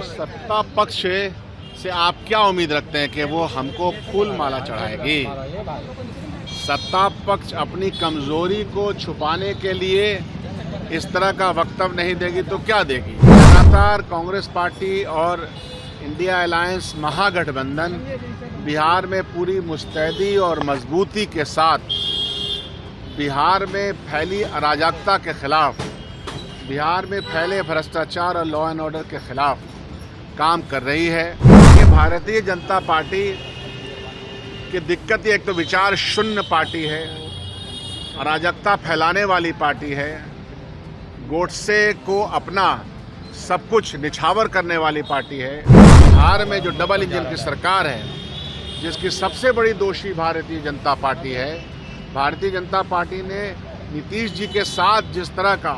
सत्ता पक्ष से आप क्या उम्मीद रखते हैं कि वो हमको फूल माला चढ़ाएगी? सत्ता पक्ष अपनी कमजोरी को छुपाने के लिए इस तरह का वक्तव्य नहीं देगी तो क्या देगी? लगातार कांग्रेस पार्टी और इंडिया अलायंस महागठबंधन बिहार में पूरी मुस्तैदी और मजबूती के साथ बिहार में फैली अराजकता के खिलाफ, बिहार में फैले भ्रष्टाचार और लॉ एंड ऑर्डर के खिलाफ काम कर रही है। ये भारतीय जनता पार्टी की दिक्कत एक तो विचार शून्य पार्टी है, अराजकता फैलाने वाली पार्टी है, गोडसे को अपना सब कुछ निछावर करने वाली पार्टी है। बिहार में जो डबल इंजन की सरकार है, जिसकी सबसे बड़ी दोषी भारतीय जनता पार्टी है, भारतीय जनता पार्टी ने नीतीश जी के साथ जिस तरह का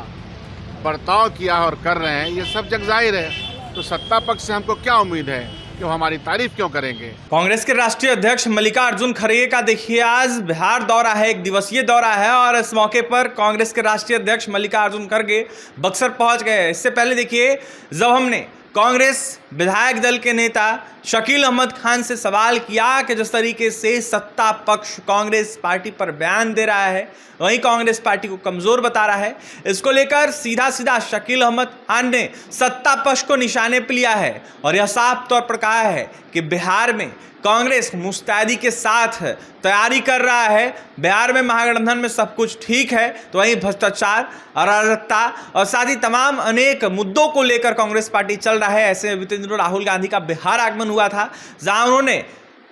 बर्ताव किया और कर रहे हैं, ये सब जग जाहिर है। तो सत्ता पक्ष से हमको क्या उम्मीद है कि वो हमारी तारीफ क्यों करेंगे? कांग्रेस के राष्ट्रीय अध्यक्ष मल्लिकार्जुन खड़गे का देखिए आज बिहार दौरा है, एक दिवसीय दौरा है और इस मौके पर कांग्रेस के राष्ट्रीय अध्यक्ष मल्लिकार्जुन खड़गे बक्सर पहुंच गए। इससे पहले देखिए, जब हमने कांग्रेस विधायक दल के नेता शकील अहमद खान से सवाल किया कि जिस तरीके से सत्ता पक्ष कांग्रेस पार्टी पर बयान दे रहा है, वहीं कांग्रेस पार्टी को कमजोर बता रहा है, इसको लेकर सीधा सीधा शकील अहमद खान ने सत्ता पक्ष को निशाने पर लिया है और यह साफ तौर पर कहा है कि बिहार में कांग्रेस मुस्तैदी के साथ तैयारी कर रहा है। बिहार में महागठबंधन में सब कुछ ठीक है, तो वहीं भ्रष्टाचार, अराजकता और साथ ही तमाम अनेक मुद्दों को लेकर कांग्रेस पार्टी चल रहा है। ऐसे में बीते दिनों राहुल गांधी का बिहार आगमन हुआ था, जहां उन्होंने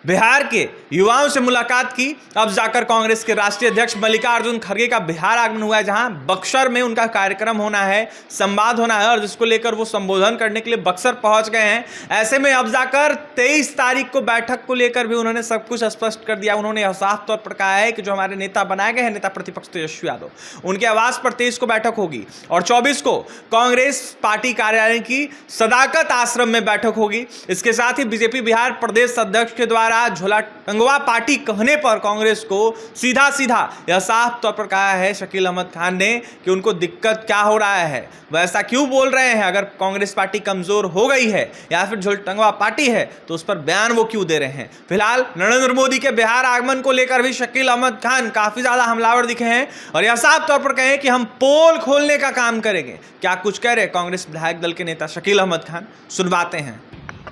बिहार के युवाओं से मुलाकात की। अब जाकर कांग्रेस के राष्ट्रीय अध्यक्ष मल्लिकार्जुन खड़गे का बिहार आगमन हुआ है, जहां बक्सर में उनका कार्यक्रम होना है, संवाद होना है और जिसको लेकर वो संबोधन करने के लिए बक्सर पहुंच गए हैं। ऐसे में अब जाकर 23 तारीख को बैठक को लेकर भी उन्होंने सब कुछ स्पष्ट कर दिया। उन्होंने साफ तौर पर कहा है कि जो हमारे नेता बनाए गए हैं, नेता प्रतिपक्ष तेजस्वी यादव, उनके आवास पर 23 को बैठक होगी और 24 को कांग्रेस पार्टी कार्यालय की सदाकत आश्रम में बैठक होगी। इसके साथ ही बीजेपी बिहार प्रदेश अध्यक्ष के द्वारा झोला टंगवा पार्टी कहने पर कांग्रेस को सीधा सीधा यह साफ तौर पर कहा है शकील अहमद खान ने कि उनको दिक्कत क्या हो रहा है, वह ऐसा क्यों बोल रहे हैं। अगर कांग्रेस पार्टी कमजोर हो गई है या फिर झोला टंगवा पार्टी है तो उस पर बयान वो क्यों दे रहे हैं। फिलहाल नरेंद्र मोदी के बिहार आगमन को लेकर भी शकील अहमद खान काफी ज्यादा हमलावर दिखे हैं और यह साफ तौर पर कहे कि हम पोल खोलने का काम करेंगे। क्या कुछ कह रहे कांग्रेस विधायक दल के नेता शकील अहमद खान, सुनवाते हैं।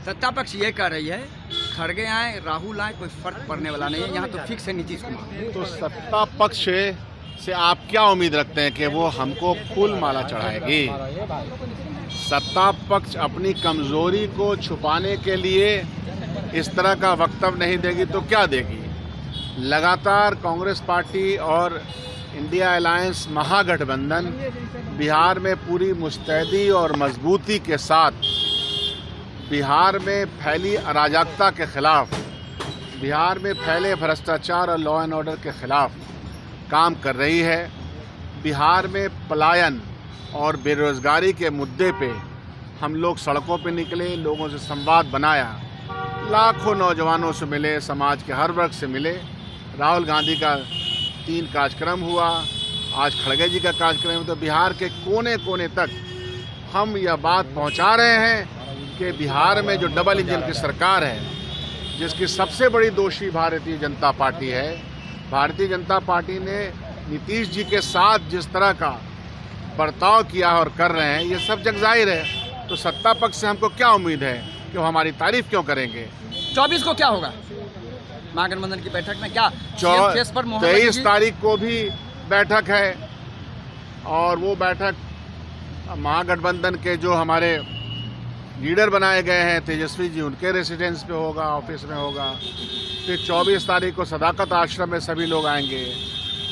सत्ता पक्ष ये कह रही है खड़गे आए, राहुल आए, कोई फर्क पड़ने वाला नहीं है, यहाँ तो फिक्स है नीतीश कुमार। तो सत्ता पक्ष से आप क्या उम्मीद रखते हैं कि वो हमको फूल माला चढ़ाएगी? सत्ता पक्ष अपनी कमजोरी को छुपाने के लिए इस तरह का वक्तव्य नहीं देगी तो क्या देगी? लगातार कांग्रेस पार्टी और इंडिया अलायंस महागठबंधन बिहार में पूरी मुस्तैदी और मजबूती के साथ बिहार में फैली अराजकता के खिलाफ, बिहार में फैले भ्रष्टाचार और लॉ एंड ऑर्डर के खिलाफ काम कर रही है। बिहार में पलायन और बेरोजगारी के मुद्दे पे हम लोग सड़कों पे निकले, लोगों से संवाद बनाया, लाखों नौजवानों से मिले, समाज के हर वर्ग से मिले। राहुल गांधी का 3 कार्यक्रम हुआ, आज खड़गे जी का कार्यक्रम हुआ। तो बिहार के कोने कोने तक हम यह बात पहुंचा रहे हैं कि बिहार में जो डबल इंजन की सरकार है, जिसकी सबसे बड़ी दोषी भारतीय जनता पार्टी है, भारतीय जनता पार्टी ने नीतीश जी के साथ जिस तरह का बर्ताव किया और कर रहे हैं, ये सब जग जाहिर है। तो सत्ता पक्ष से हमको क्या उम्मीद है कि वो हमारी तारीफ क्यों करेंगे? 24 को क्या होगा महागठबंधन की बैठक में? क्या 23 तारीख को भी बैठक है और वो बैठक महागठबंधन के जो हमारे लीडर बनाए गए हैं तेजस्वी जी, उनके रेसिडेंस पे होगा, ऑफिस में होगा। फिर 24 तारीख को सदाकत आश्रम में सभी लोग आएंगे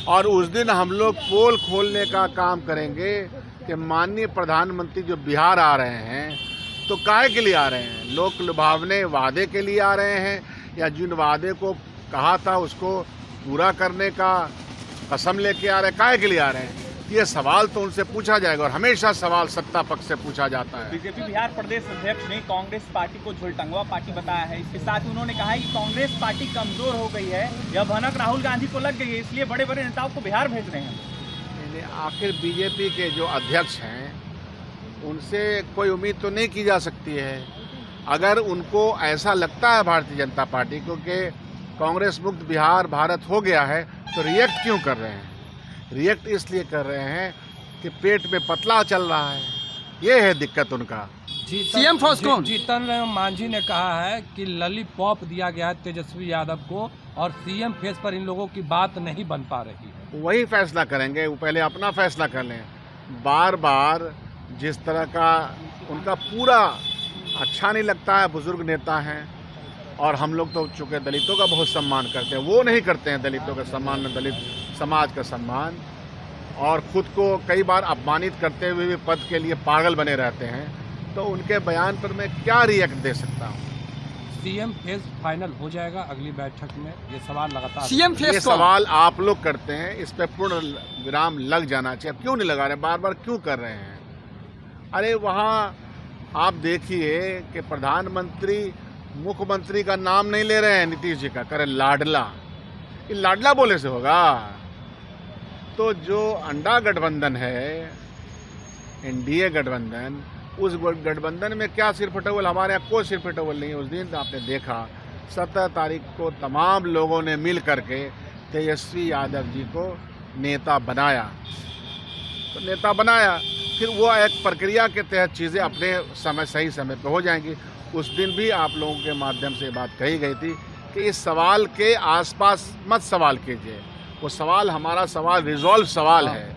और उस दिन हम लोग पोल खोलने का काम करेंगे कि माननीय प्रधानमंत्री जो बिहार आ रहे हैं तो काहे के लिए आ रहे हैं? लोक लुभावने वादे के लिए आ रहे हैं या जिन वादे को कहा था उसको पूरा करने का कसम लेके आ रहे हैं? काहे के लिए आ रहे हैं? ये सवाल तो उनसे पूछा जाएगा और हमेशा सवाल सत्ता पक्ष से पूछा जाता है। बीजेपी बिहार प्रदेश अध्यक्ष ने कांग्रेस पार्टी को झोला टंगवा पार्टी बताया है। इसके साथ ही उन्होंने कहा है कि कांग्रेस पार्टी कमजोर हो गई है, यह भनक राहुल गांधी को लग गई है, इसलिए बड़े बड़े नेताओं को बिहार भेज रहे हैं। आखिर बीजेपी के जो अध्यक्ष हैं उनसे कोई उम्मीद तो नहीं की जा सकती है अगर उनको ऐसा लगता है भारतीय जनता पार्टी को कि कांग्रेस मुक्त बिहार भारत हो गया है, तो रिएक्ट क्यों कर रहे हैं? रिएक्ट इसलिए कर रहे हैं कि पेट में पतला चल रहा है, ये है दिक्कत उनका। सीएम फर्स्ट कौन? जीतन राम मांझी ने कहा है कि लॉलीपॉप दिया गया है तेजस्वी यादव को और सीएम फेस पर इन लोगों की बात नहीं बन पा रही है। वही फैसला करेंगे, वो पहले अपना फैसला कर लें। बार बार जिस तरह का उनका पूरा अच्छा नहीं लगता है, बुजुर्ग नेता हैं और हम लोग तो चूँकि दलितों का बहुत सम्मान करते हैं, वो नहीं करते हैं दलितों का सम्मान, दलित समाज का सम्मान, और ख़ुद को कई बार अपमानित करते हुए भी पद के लिए पागल बने रहते हैं, तो उनके बयान पर मैं क्या रिएक्ट दे सकता हूँ? सीएम फेस फाइनल हो जाएगा अगली बैठक में, ये सवाल लगातार सीएम ये फेस सवाल आप लोग करते हैं, इस पर पूर्ण विराम लग जाना चाहिए। अब क्यों नहीं लगा रहे, बार बार क्यों कर रहे हैं? अरे वहाँ आप देखिए कि प्रधानमंत्री मुख्यमंत्री का नाम नहीं ले रहे हैं, नीतीश जी का, करे लाडला। ये लाडला बोले से होगा? तो जो अंडा गठबंधन है, एनडीए गठबंधन, उस गठबंधन में क्या सिरफटोल? हमारे यहाँ कोई सिरफटोल नहीं है। उस दिन आपने देखा 17 तारीख को तमाम लोगों ने मिल करके तेजस्वी यादव जी को नेता बनाया, तो नेता बनाया, फिर वो एक प्रक्रिया के तहत चीज़ें अपने समय सही समय पे हो जाएंगी। उस दिन भी आप लोगों के माध्यम से बात कही गई थी कि इस सवाल के आसपास मत सवाल कीजिए, वो सवाल हमारा सवाल रिजॉल्व सवाल है।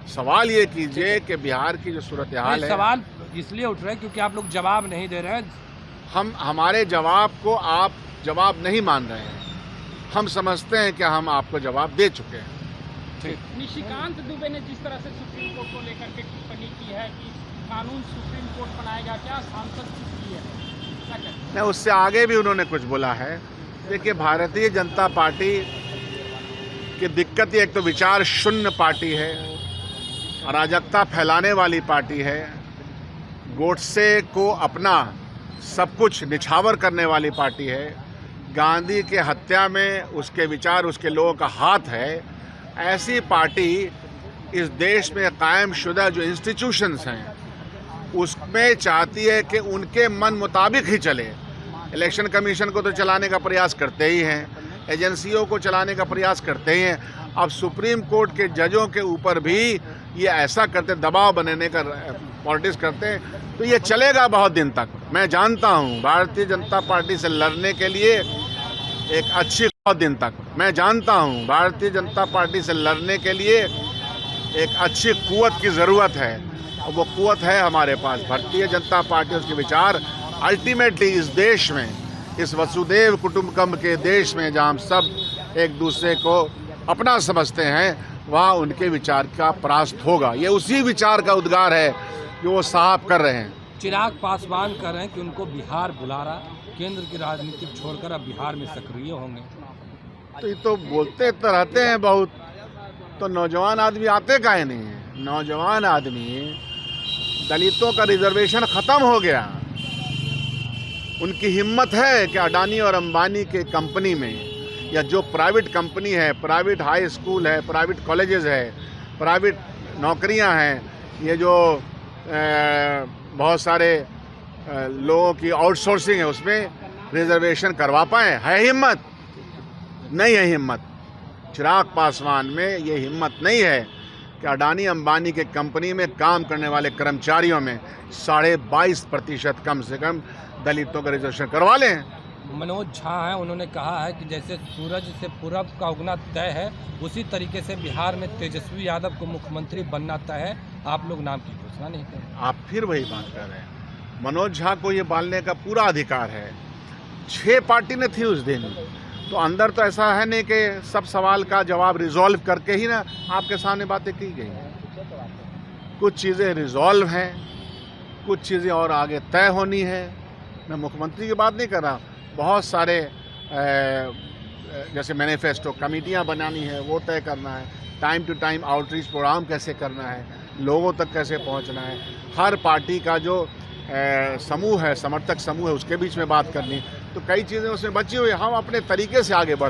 सवाल ये कीजिए कि बिहार की जो सूरत हाल है, सवाल इसलिए उठ रहे हैं क्योंकि आप लोग जवाब नहीं दे रहे हैं। हमारे जवाब को आप जवाब नहीं मान रहे हैं। हम समझते हैं कि हम आपको जवाब दे चुके हैं। निशिकांत दुबे ने जिस तरह से सुप्रीम कोर्ट को लेकर के टिप्पणी की है कि कानून सुप्रीम कोर्ट बनाएगा, क्या सांसद की है? नहीं, उससे आगे भी उन्होंने कुछ बोला है। देखिए, भारतीय जनता पार्टी की दिक्कत ये, एक तो विचार शून्य पार्टी है, अराजकता फैलाने वाली पार्टी है, गोडसे को अपना सब कुछ निछावर करने वाली पार्टी है, गांधी के हत्या में उसके विचार, उसके लोगों का हाथ है। ऐसी पार्टी इस देश में कायम शुदा जो इंस्टीट्यूशंस हैं उसमें चाहती है कि उनके मन मुताबिक ही चले। इलेक्शन कमीशन को तो चलाने का प्रयास करते ही हैं, एजेंसियों को चलाने का प्रयास करते ही हैं, अब सुप्रीम कोर्ट के जजों के ऊपर भी ये ऐसा करते, दबाव बनाने का पॉलिटिक्स करते हैं, तो ये चलेगा बहुत दिन तक। मैं जानता हूँ भारतीय जनता पार्टी से लड़ने के लिए एक अच्छी, बहुत दिन तक मैं जानता हूँ भारतीय जनता पार्टी से लड़ने के लिए एक अच्छी कुव्वत की ज़रूरत है, और वो कुव्वत है हमारे पास। भारतीय जनता पार्टी, उसके विचार अल्टीमेटली इस देश में, इस वसुदेव कुटुंबकम के देश में जहाँ हम सब एक दूसरे को अपना समझते हैं, वहाँ उनके विचार का परास्त होगा। ये उसी विचार का उद्गार है जो वो साफ कर रहे हैं। चिराग पासवान कह रहे हैं कि उनको बिहार बुला रहा, केंद्र की राजनीति छोड़कर अब बिहार में सक्रिय होंगे। तो ये तो बोलते तो रहते हैं बहुत, तो नौजवान आदमी आते काहे नहीं है? नौजवान आदमी, दलितों का रिजर्वेशन ख़त्म हो गया, उनकी हिम्मत है कि अडानी और अंबानी के कंपनी में, या जो प्राइवेट कंपनी है, प्राइवेट हाई स्कूल है, प्राइवेट कॉलेजेस है, प्राइवेट नौकरियां हैं, ये जो बहुत सारे लोगों की आउटसोर्सिंग है, उसमें रिजर्वेशन करवा पाएँ? है हिम्मत? नहीं है हिम्मत। चिराग पासवान में ये हिम्मत नहीं है कि अडानी अंबानी के कंपनी में काम करने वाले कर्मचारियों में 22.5% कम से कम दलितों का रिजर्वेशन करवा लें। मनोज झा हैं, उन्होंने कहा है कि जैसे सूरज से पूरब का उगना तय है, उसी तरीके से बिहार में तेजस्वी यादव को मुख्यमंत्री बनना तय है। आप लोग नाम की घोषणा नहीं करें। आप फिर वही बात कर रहे हैं। मनोज झा को ये बोलने का पूरा अधिकार है। 6 पार्टी ने थी उस दिन, तो अंदर तो ऐसा है नहीं कि सब सवाल का जवाब रिजॉल्व करके ही ना आपके सामने बातें की गई हैं। कुछ चीज़ें रिजॉल्व हैं, कुछ चीज़ें और आगे तय होनी है। मैं मुख्यमंत्री की बात नहीं कर रहा, बहुत सारे जैसे मैनिफेस्टो कमेटियां बनानी है, वो तय करना है, time to time outreach program कैसे करना है, लोगों तक कैसे पहुंचना है, हर पार्टी का जो समूह है, समर्थक समूह है, उसके बीच में बात करनी। तो कई चीज़ें उसमें बची हुई, हम अपने तरीके से आगे बढ़